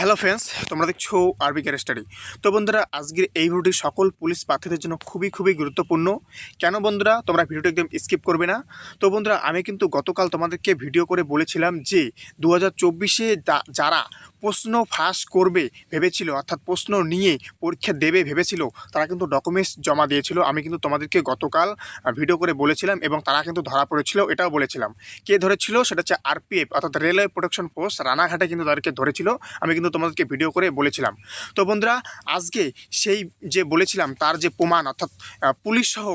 Hello friends, তোমরা দেখছো আরবি ক্যারিয়ার স্টাডি। তো বন্ধুরা, আজকের এই ভিডিওটি সকল পুলিশ প্রার্থীদের জন্য খুবই গুরুত্বপূর্ণ। কেন বন্ধুরা, তোমরা ভিডিওটি একদম স্কিপ করবে না। তো বন্ধুরা, আমি কিন্তু গতকাল তোমাদেরকে ভিডিও করে বলেছিলাম যে 2024-এ যারা প্রশ্ন ফাঁস করবে ভেবেছিল, অর্থাৎ প্রশ্ন নিয়ে পরীক্ষা দেবে ভেবেছিল, তারা কিন্তু ডকুমেন্টস জমা দিয়েছিল। আমি কিন্তু তোমাদেরকে গতকাল ভিডিও করে বলেছিলাম এবং তারা কিন্তু ধরা পড়েছিল, এটাও বলেছিলাম। কে ধরেছিল? সেটা হচ্ছে আরপিএফ, অর্থাৎ রেলওয়ে প্রোটেকশন ফোর্স, রানাঘাটে কিন্তু তাদেরকে ধরেছিল। আমি কিন্তু তোমাদেরকে ভিডিও করে বলেছিলাম। তো বন্ধুরা, আজকে সেই যে বলেছিলাম তার যে প্রমাণ, অর্থাৎ পুলিশ সহ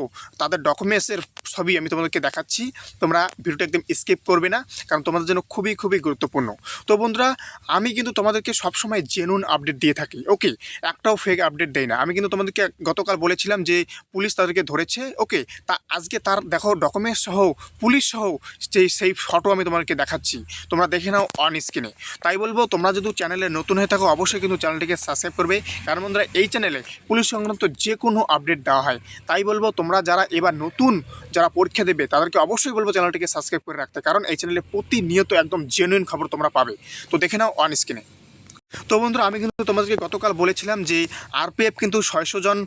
তাদের ডকুমেন্টসের ছবি আমি তোমাদেরকে দেখাচ্ছি। তোমরা ভিডিওটা একদম স্কিপ করবে না, কারণ তোমাদের জন্য খুবই গুরুত্বপূর্ণ। তো বন্ধুরা, আমি কিন্তু তোমাদেরকে সবসময় জেনুইন আপডেট দিয়ে থাকি, ওকে, একটাও ফেক আপডেট দেই না। আমি কিন্তু তোমাদেরকে গতকাল বলেছিলাম যে পুলিশ তাদেরকে ধরেছে, ওকে, তা আজকে তার দেখো ডকুমেন্টস সহ পুলিশ সহ সেই ফটো আমি তোমাদেরকে দেখাচ্ছি। তোমরা দেখে নাও অন স্ক্রিনে। তাই বলবো, তোমরা যদি চ্যানেলে নতুন হয়ে থাকো অবশ্যই কিন্তু চ্যানেলটিকে সাবস্ক্রাইব করবে, কারণ বন্ধুরা এই চ্যানেলে পুলিশ সংক্রান্ত যে কোনো আপডেট দেওয়া হয়। তাই বলবো, তোমরা যারা এবার নতুন যারা পরীক্ষা দেবে তাদেরকে অবশ্যই বলবো চ্যানেলটিকে সাবস্ক্রাইব করে রাখতে, কারণ এই চ্যানেলে প্রতিনিয়ত একদম জেনুইন খবর তোমরা পাবে। তো দেখে নাও অন স্ক্রিনে। তো বন্ধুরা, আমি কিন্তু তোমাদেরকে গতকাল বলেছিলাম যে আরপিএফ কিন্তু 600 জন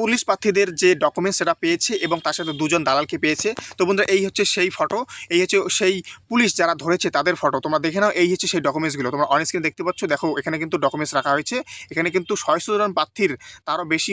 পুলিশ প্রার্থীদের যে ডকুমেন্টস সেটা পেয়েছে এবং তার সাথে 2 জন দালালকে পেয়েছে। তো বন্ধুরা, এই হচ্ছে সেই ফটো, এই হচ্ছে সেই পুলিশ যারা ধরেছে তাদের ফটো। তোমরা দেখে নাও, এই হচ্ছে সেই ডকুমেন্টসগুলো তোমরা অন স্ক্রিন দেখতে পাচ্ছ। দেখো, এখানে কিন্তু ডকুমেন্টস রাখা হয়েছে। এখানে কিন্তু 600 জন প্রার্থীর তারও বেশি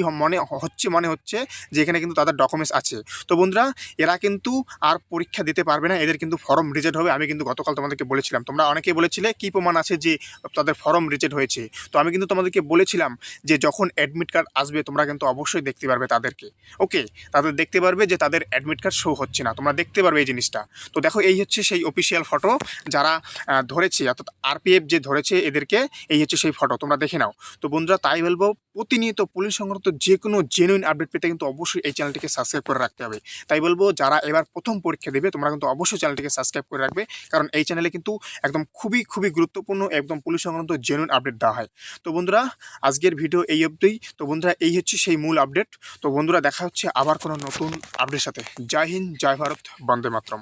মনে হচ্ছে যে এখানে কিন্তু তাদের ডকুমেন্টস আছে। তো বন্ধুরা, এরা কিন্তু আর পরীক্ষা দিতে পারবে না, এদের কিন্তু ফর্ম রিজেক্ট হবে। আমি কিন্তু গতকাল তোমাদেরকে বলেছিলাম। তোমরা অনেকেই বলেছিলে কী প্রমাণ আছে যে তাদের ফর্ম রিজেক্ট হয়েছে। তো আমি কিন্তু তোমাদেরকে বলেছিলাম যে যখন অ্যাডমিট কার্ড আসবে তোমরা কিন্তু অবশ্যই দেখতে পারবে তাদেরকে, ওকে, তাদের দেখতে পারবে যে তাদের অ্যাডমিট কার্ড শো হচ্ছে না, তোমরা দেখতে পারবে এই জিনিসটা। তো দেখো, এই হচ্ছে সেই অফিসিয়াল ফটো যারা ধরেছে, অর্থাৎ আরপিএফ যে ধরেছে এদেরকে, এই হচ্ছে সেই ফটো, তোমরা দেখে নাও। তো বন্ধুরা, তাই বলবো, প্রতিনিয়ত পুলিশ সংক্রান্ত যে কোনো জেনুইন আপডেট পেতে কিন্তু অবশ্যই এই চ্যানেলটিকে সাবস্ক্রাইব করে রাখতে হবে। তাই বলবো, যারা এবার প্রথম পরীক্ষা দেবে তোমরা কিন্তু অবশ্যই চ্যানেলটিকে সাবস্ক্রাইব করে রাখবে, কারণ এই চ্যানেলে কিন্তু একদম খুবই গুরুত্বপূর্ণ একদম পুলিশ সংক্রান্ত জেনুইন আপডেট দেওয়া হয়। তো বন্ধুরা, আজকের ভিডিও এই অবধিই। তো বন্ধুরা, এই হচ্ছে সেই মূল আপডেট। তো বন্ধুরা, দেখা হচ্ছে আবার কোনো নতুন আপডেটের সাথে। জয় হিন্দ, জয় ভারত, বন্দে মাতরম।